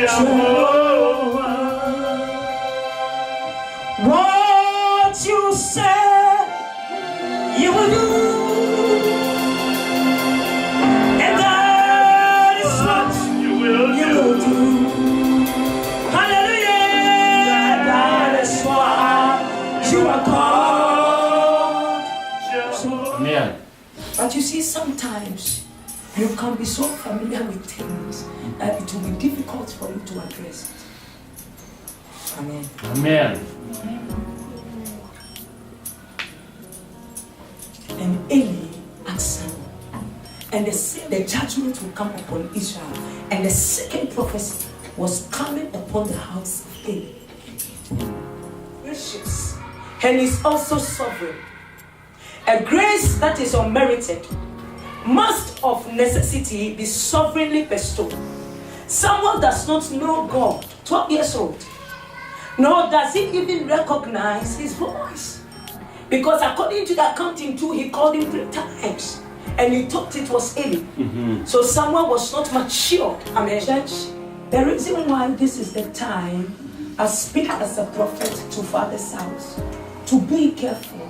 Jehovah. What you say you will do, and that is what you will do. Hallelujah, that is why you are called Jehovah. Amen. But you see, sometimes you can be so familiar with things that it will be difficult for you to address it. Amen. Amen. And Eli asked Samuel, and the judgment will come upon Israel. And the second prophecy was coming upon the house of Eli. Gracious. And is also sovereign. A grace that is unmerited must of necessity be sovereignly bestowed. Someone does not know God, 12 years old, nor does he even recognize his voice. Because according to the accounting too, he called him 3 times. And he thought it was Eli. So someone was not matured. Amen. Church, the reason why this is the time I speak as a prophet to Father's house to be careful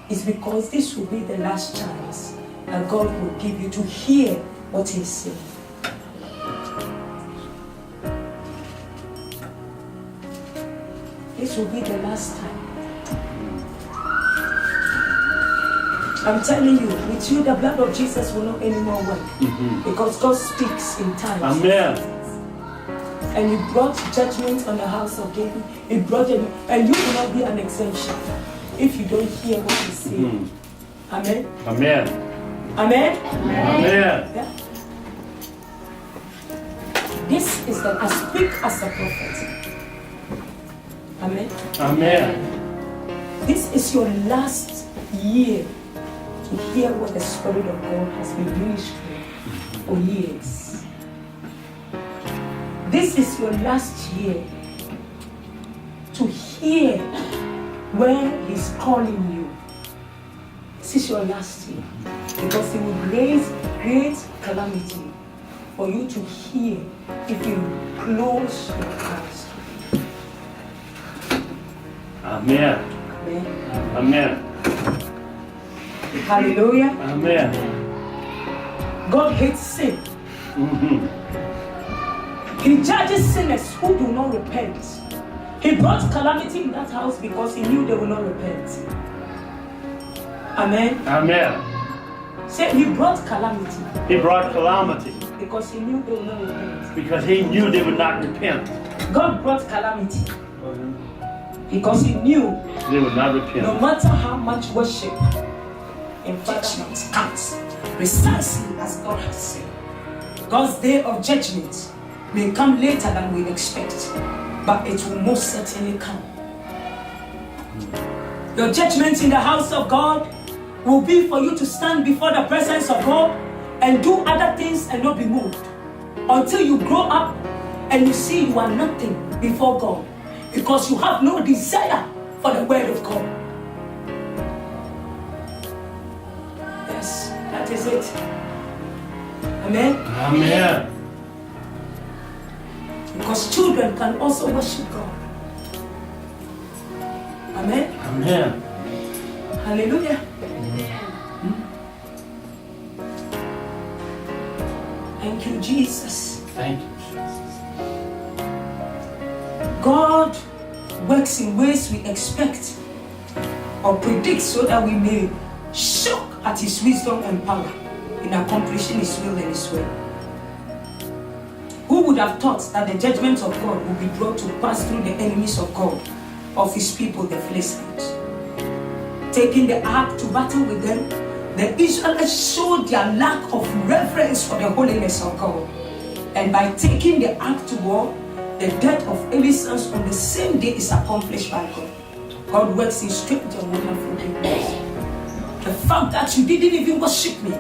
is because this will be the last chance that God will give you to hear what He's saying. This will be the last time. I'm telling you, with you, the blood of Jesus will not anymore work. Because God speaks in time. Amen. And He brought judgment on the house of David. He brought it, and you will not be an exemption if you don't hear what He's saying. Amen. Amen. Amen. Amen. Yeah. This is that I speak as a prophet. Amen. Amen. This is your last year to hear what the Spirit of God has been ministering for years. This is your last year to hear when He's calling you. This is your last year because He will raise great calamity for you to hear if you close your eyes. Amen. Amen. Amen. Hallelujah. Amen. God hates sin. He judges sinners who do not repent. He brought calamity in that house because He knew they will not repent. Amen. Amen. Say, He brought calamity. He brought calamity Because He knew they would not repent. because He knew they would not repent. God brought calamity because He knew They would not no repent. matter how much worship in judgment comes, precisely as God has said. God's day of judgment may come later than we expect, but it will most certainly come. Your judgment in the house of God will be for you to stand before the presence of God and do other things and not be moved until you grow up and you see you are nothing before God because you have no desire for the word of God. Yes, that is it. Amen. Amen. Because children can also worship God. Amen. Amen. Hallelujah. Thank you, Jesus. Thank you, Jesus. God works in ways we expect or predict so that we may shock at His wisdom and power in accomplishing His will and His way. Who would have thought that the judgment of God would be brought to pass through the enemies of God, of His people, the Philistines? Taking the ark to battle with them, the Israelites showed their lack of reverence for the holiness of God. And by taking the ark to war, the death of Eli's sons on the same day is accomplished by God. God works in strange and wonderful ways. The fact that you didn't even worship me,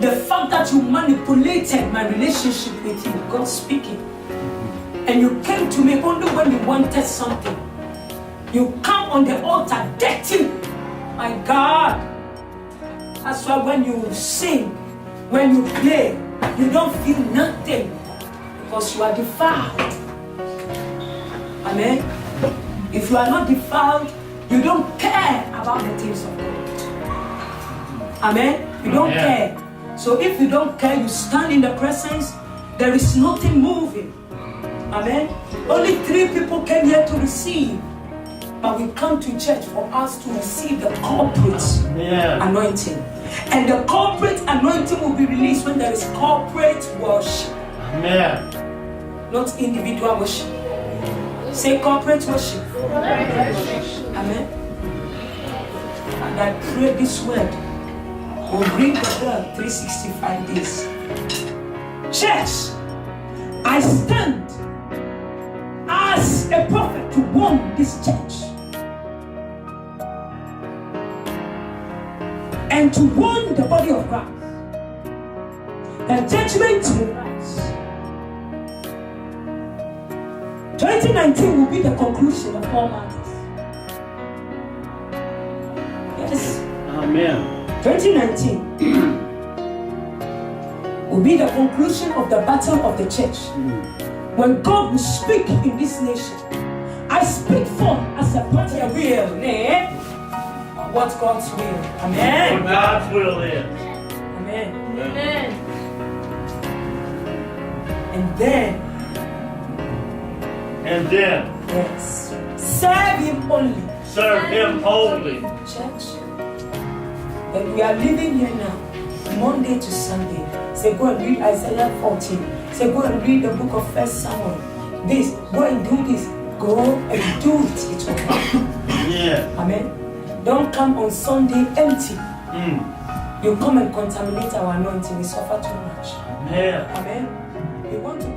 the fact that you manipulated my relationship with you, God speaking, and you came to me only when you wanted something. You come on the altar dirty. My God. That's why when you sing, when you play, you don't feel nothing because you are defiled. Amen. If you are not defiled, you don't care about the things of God. Amen. You don't care. So if you don't care, you stand in the presence, there is nothing moving. Amen. Only 3 people came here to receive. But we come to church for us to receive the corporate anointing. And the corporate anointing will be released when there is corporate worship. Amen. Not individual worship. Say corporate worship. Amen. And I pray this word will bring the girl 365 days. Church, I stand as a prophet to warn this church and to warn the body of Christ that judgment will rise. 2019 will be the conclusion of all matters. Yes. Amen. 2019 will be the conclusion of the battle of the church. When God will speak in this nation, I speak forth as a party of will. What God's will. Amen. What God's will is. Amen. Amen. And then, yes, serve Him only. Serve Him only. Church, but we are living here now, Monday to Sunday. Say, go and read Isaiah 14. Say, go and read the book of 1 Samuel. This, go and do this. Go and do it. It will come. Yeah. Amen. Don't come on Sunday empty. You come and contaminate our anointing. We suffer too much. Amen. Amen. We want to